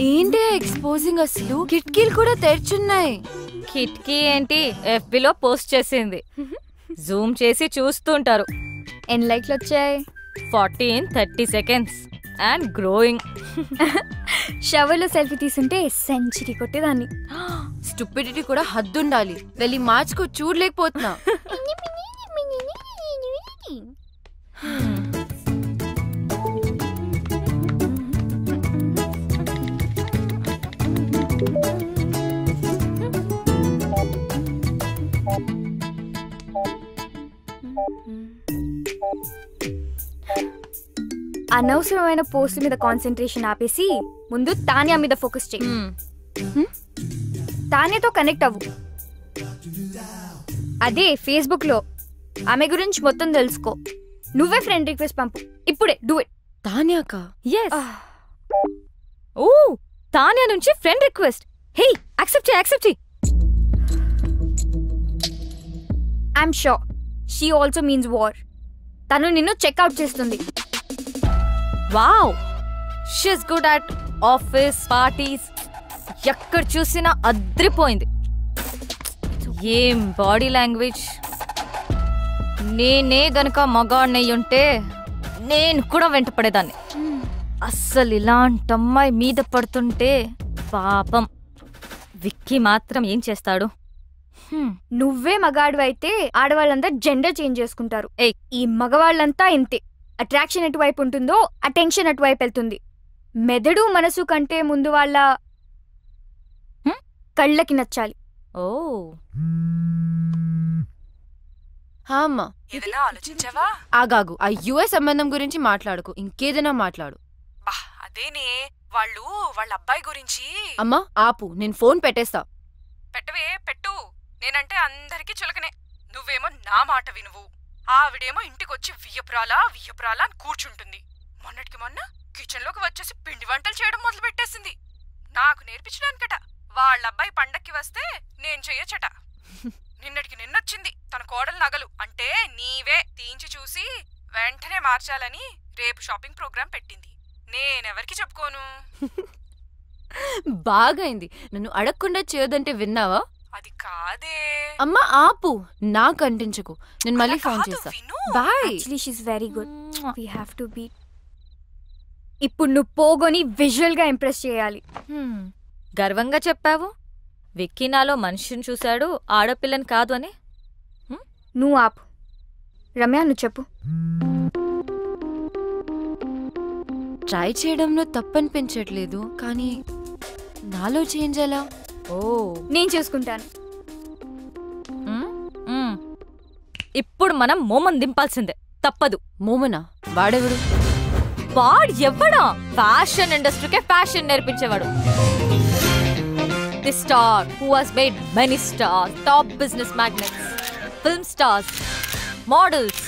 ఏంటి ఎక్స్పోజింగ్ అసలు? కిటికీలు కూడా తెరుచున్నాయి. కిటికీ ఏంటి, FBలో పోస్ట్ చేసింది. జూమ్ చేసి చూస్తుంటారు. ఎన్ని లైక్లు వచ్చాయి? 40 in 30 seconds అండ్ గ్రోయింగ్. షవర్లో సెల్ఫీ తీసుంటే సెంచరీ కొట్టేదాన్ని. స్టూపిడిటీ కూడా హద్దుండాలి. వెళ్ళి మార్చుకో, చూడలేకపోతున్నా. అనవసరమైన పోస్ట్ మీద కాన్సన్ట్రేషన్ ఆపేసి ముందు తానియా మీద ఫోకస్ చేయి. తానియాతో కనెక్ట్ అవ్వు. అదే ఫేస్బుక్ లో ఆమె గురించి మొత్తం తెలుసుకో. నువ్వే ఫ్రెండ్ రిక్వెస్ట్ పంపు ఇప్పుడే. Do it. తానియాకా? yes. ఓ, తానియా నుంచి ఫ్రెండ్ రిక్వెస్ట్. హే, యాక్సెప్ట్ చేయి. I'm sure she also means war. తను నిన్ను చెక్అవుట్ చేస్తుంది. Wow, she's good at office parties. ఎక్కడ చూసినా అద్రిపోయింది. ఏం బాడీ లాంగ్వేజ్. నేనే గనక మగాడినయ్యుంటే నేను కూడా వెంట పడేదాన్ని. అస్సలు ఇలాంటి అమ్మాయి మీద పడుతుంటే పాపం. విక్కీ మాత్రం ఏం చేస్తాడు? నువ్వే మగాడివైతే ఆడవాళ్ళంతా జెండర్ చేంజ్ చేసుకుంటారు. ఈ మగవాళ్ళంతా ఇంతే. అట్రాక్షన్ ఎటువైపు ఉంటుందో అటెన్షన్ అటువైపు వెళ్తుంది. మెదడు మనసు కంటే ముందు వాళ్ళ కళ్ళకి నచ్చాలి. ఓ అమ్మా, ఆలోచించావా? ఆగాగు. ఆ యుఎస్ సంబంధం గురించి మాట్లాడుకు, ఇంకేదైనా మాట్లాడు. అదేనే, వాళ్ళు వాళ్ళ అబ్బాయి గురించి. అమ్మా ఆపు, నేను ఫోన్ పెట్టేస్తా. పెట్టవే, పెట్టు. నేనంటే అందరికీ చులకనే. నువ్వేమో నా మాట వినువు. ఆవిడేమో ఇంటికొచ్చి వియ్యపురాలా అని కూర్చుంటుంది. మొన్నటికి మొన్న కిచెన్ లోకి వచ్చేసి పిండి వంటలు చేయడం మొదలు పెట్టేసింది. నాకు నేర్పించడానికట. వాళ్ళబ్బాయి పండక్కి వస్తే నేను చెయ్యొచ్చట. నిన్నటికి నిన్నొచ్చింది తన కోడలు నగలు అంటే నీవే తీయించి చూసి వెంటనే మార్చాలని రేపు షాపింగ్ ప్రోగ్రాం పెట్టింది. నేనెవరికి చెప్పుకోను. బాగైంది. నన్ను అడగకుండా చేయొద్దంటే విన్నావా? అది కాదే. అమ్మా ఆపు, నాకు అంటించకు. నేను మళ్ళీ ఫోన్ చేస్తా. Bye. Actually she is very good. We have to be. ఇప్పుడు నువ్వు పోగొని విజువల్ గా ఇంప్రెస్ చేయాలి. గర్వంగా చెప్పావు. విక్కీ నాలో మనిషిని చూశాడు, ఆడపిల్లని కాదు అని. నువ్వు ఆపు. రమ్య, నువ్వు చెప్పు. ట్రై చేయడంలో తప్పనిపించట్లేదు, కానీ నాలో చేంజ్ ఎలా? ఓ, నేను చేసుకుంటాను. ఇప్పుడు మనం మోమన్ దింపాల్సిందే, తప్పదు. మోమనా? వాడెవడు? వాడు ఎవడా? ఫ్యాషన్ ఇండస్ట్రీకే ఫ్యాషన్ నేర్పించేవాడు. The star who has made many stars, top business magnates, film stars, models,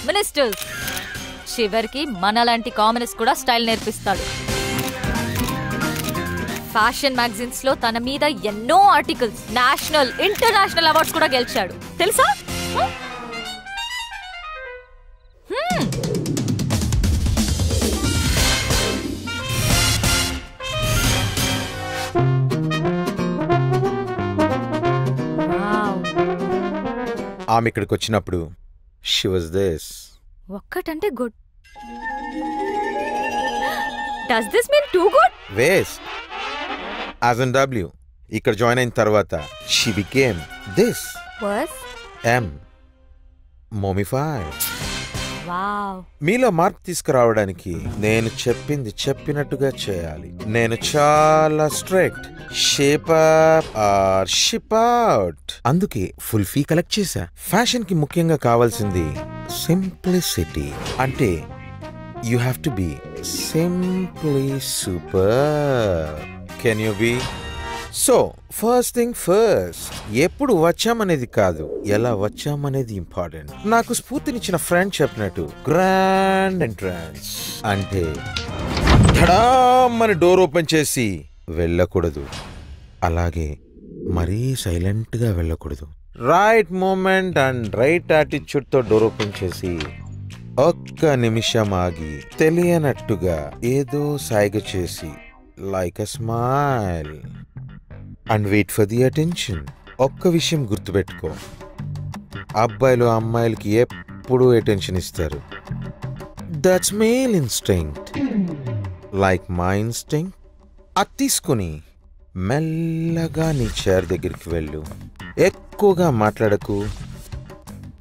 ministers, చివరికి మనలాంటి కామనర్స్ కూడా స్టైల్ నేర్పిస్తాడు. ఫ్యాషన్ మ్యాగజైన్స్ లో తన మీద ఎన్నో ఆర్టికల్స్, నేషనల్ ఇంటర్నేషనల్ అవార్డ్స్ కూడా గెలిచాడు, తెలుసా? ఆమె ఇక్కడికి వచ్చినప్పుడు షీ వాజ్ దిస్. ఒక్కటంటే good. Does this mean too good? Waste. As in W. ఇక్కడ జాయిన్ అయిన తర్వాత she became this. Worse? Um. Mummified. Wow. మీలో మార్పు తీసుకురావడానికి నేను చెప్పింది చెప్పినట్టుగా చేయాలి. నేను చాలా strict. Shape up or ship out. అందుకే ఫుల్ ఫీ కలెక్ట్ చేశా. ఫ్యాషన్ కి ముఖ్యంగా కావాల్సింది సింప్లిసిటీ. అంటే you have to be simply super. Can you be? So first thing first, ఎప్పుడు వచ్చామనేది కాదు, ఎలా వచ్చామనేది ఇంపార్టెంట్. నాకు స్ఫూర్తినిచ్చిన ఫ్రెండ్ చెప్పినట్టు గ్రాండ్ ఎంట్రన్స్ అంటే ధడామని డోర్ ఓపెన్ చేసి వెళ్ళకూడదు, అలాగే మరీ సైలెంట్ గా వెళ్ళకూడదు. రైట్ మూమెంట్ అండ్ రైట్ యాటిట్యూడ్తో డోర్ ఓపెన్ చేసి ఒక్క నిమిషం ఆగి తెలియనట్టుగా ఏదో సైగ చేసి like a smile and wait for the attention. ఒక్క విషయం గుర్తుపెట్టుకో, అబ్బాయిలు అమ్మాయిలకి ఎప్పుడూ అటెన్షన్ ఇస్తారు. That's male instinct like my instinct. అది తీసుకుని మెల్లగా నీ చైర్ దగ్గరికి వెళ్ళు. ఎక్కువగా మాట్లాడకు,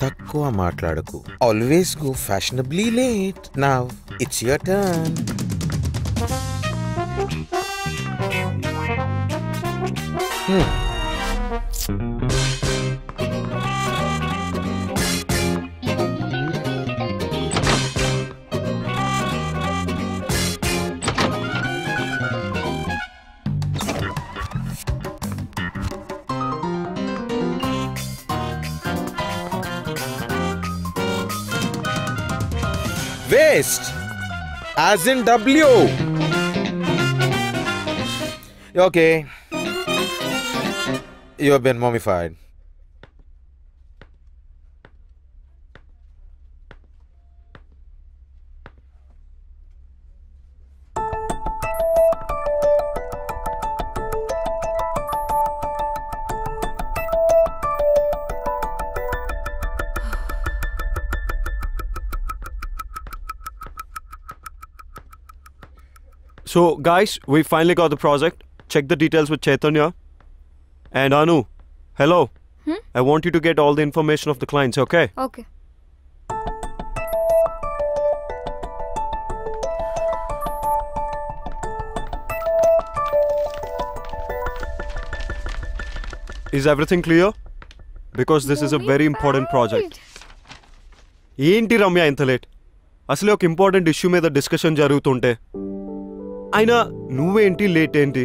తక్కువ మాట్లాడకు. Always go fashionably late. Now it's your turn. Waste, as in W. Okay, you have been mummified. So, guys, we finally got the project. Check the details with Chaitanya. And Anu, hello. I want you to get all the information of the clients, okay? Okay. Is everything clear? Because this is a very important project. ఏంటి రమ్య ఇంత late? అసలే ఒక important issue మీద discussion జరుగుతుంటే అయినా నువ్వేంటి late ఏంటి?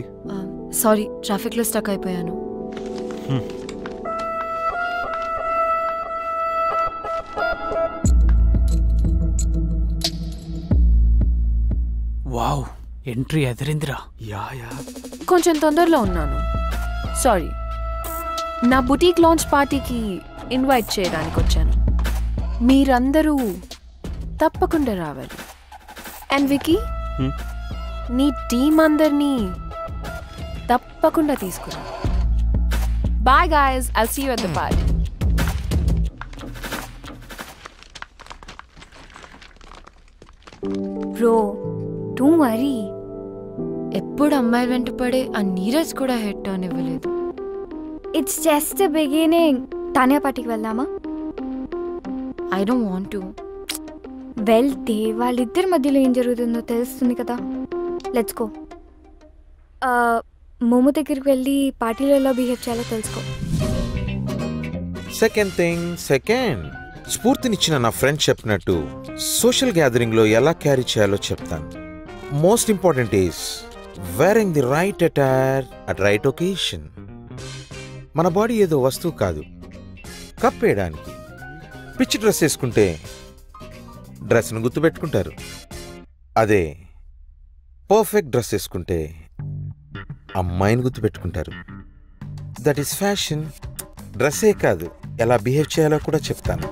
Sorry, ట్రాఫిక్లో స్టక్ అయిపోయాను. Wow, entry ఎదిరిందిరా. యా కొంచెం తొందరలో ఉన్నాను, సారీ. నా బుటీక్ లాంచ్ పార్టీకి ఇన్వైట్ చేయడానికి వచ్చాను. మీరందరూ తప్పకుండా రావాలి. అండ్ వికీ, నీ టీం అందరినీ తప్పకుండా తీసుకురా. Bye guys, I'll see you at the party. Bro, don't worry. ఎప్పుడు అమ్మాయిలు వెంట పడే ఆ నీరజ్ కూడా హెడ్ టర్న్ ఇవ్వలేదు. It's just beginning. తానియా పార్టీకి వెళ్దామా? I don't want to. వెళ్తే వాళ్ళిద్దరి మధ్యలో ఏం జరుగుతుందో తెలుస్తుంది కదా. Let's go. మోమో దగ్గరికి వెళ్ళి పార్టీలో ఎలా బిహేవ్ చేయాలో తెలుసుకో. సెకండ్ స్ఫూర్తినిచ్చిన నా ఫ్రెండ్ చెప్పినట్టు సోషల్ గ్యాదరింగ్లో ఎలా క్యారీ చేయాలో చెప్తాను. Most important is wearing the right attire at right occasion. మన బాడీ ఏదో వస్తువు కాదు, కప్పేయడానికి. పిచ్చి డ్రెస్ వేసుకుంటే డ్రెస్ను గుర్తుపెట్టుకుంటారు. అదే పర్ఫెక్ట్ డ్రెస్ వేసుకుంటే అమ్మాయిని గుర్తుపెట్టుకుంటారు. That is fashion. డ్రెస్సే కాదు, ఎలా బిహేవ్ చేయాలో కూడా చెప్తాను.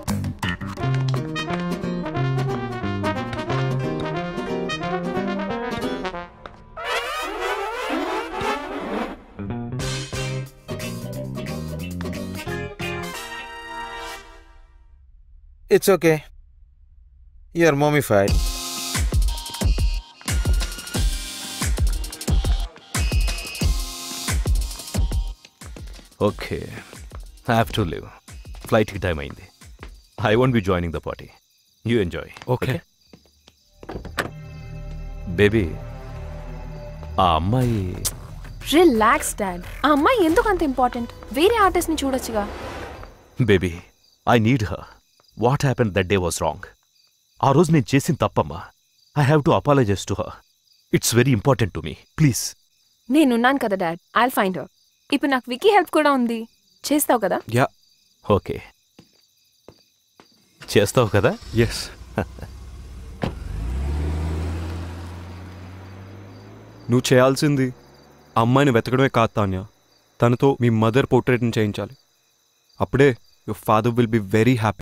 It's okay. You're mummified. Okay, I have to leave. Flight ki time ayindi. I won't be joining the party. You enjoy. Okay. Baby, ఆ అమ్మాయి. Relax dad. ఆ అమ్మాయి ఎందుకు అంత ఇంపార్టెంట్? వేరే ఆర్టిస్ట్ని చూడొచ్చుగా. Baby, I need her. What happened that day was wrong. ఆ రోజు నేను చేసిన తప్పమ్మా. I have to apologize to her. It's very important to me. Please. నేనున్నాను కదా డాడ్, ఐల్ ఫైండ్ హర్. ఇప్పుడు నాకు వికీ హెల్ప్ కూడా ఉంది. చేస్తావు కదా? యా. ఓకే, చేస్తావు కదా? ఎస్. నువ్వు చేయాల్సింది అమ్మాయిని వెతకడమే కాదు తాన్య, తనతో మీ మదర్ పోర్ట్రేట్ని చేయించాలి. అప్పుడే your father will be very happy.